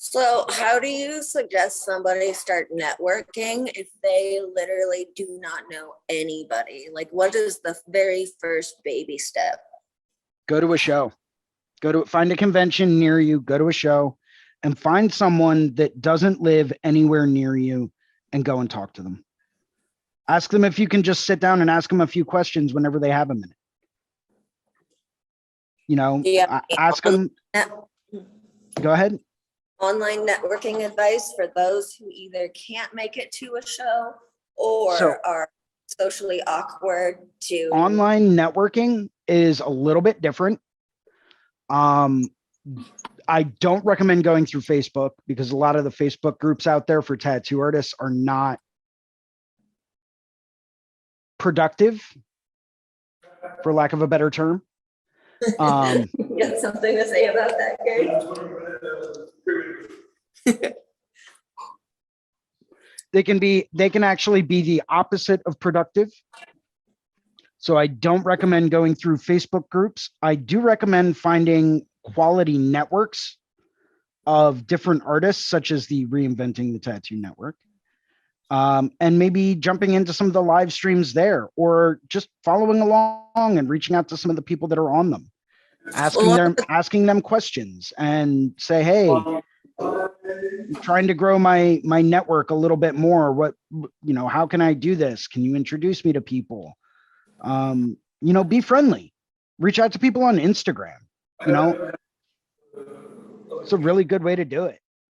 So how do you suggest somebody start networking if they literally do not know anybody? Like, what is the very first baby step? Go to a show. Find a convention near you, go to a show, and find someone that doesn't live anywhere near you and go and talk to them. Ask them if you can just sit down and ask them a few questions whenever they have a minute. Ask them. Go ahead. Online networking advice for those who either can't make it to a show or are socially awkward to. Online networking is a little bit different. I don't recommend going through Facebook because a lot of the Facebook groups out there for tattoo artists are not productive, for lack of a better term. You got something to say about that, Gary? They can actually be the opposite of productive. So I don't recommend going through Facebook groups. I do recommend finding quality networks of different artists, such as the Reinventing the Tattoo Network. And maybe jumping into some of the live streams there, or just following along and reaching out to some of the people that are on them, asking them questions and say, hey, I'm trying to grow my network a little bit more. How can I do this? Can you introduce me to people? Be friendly, reach out to people on Instagram. It's a really good way to do it.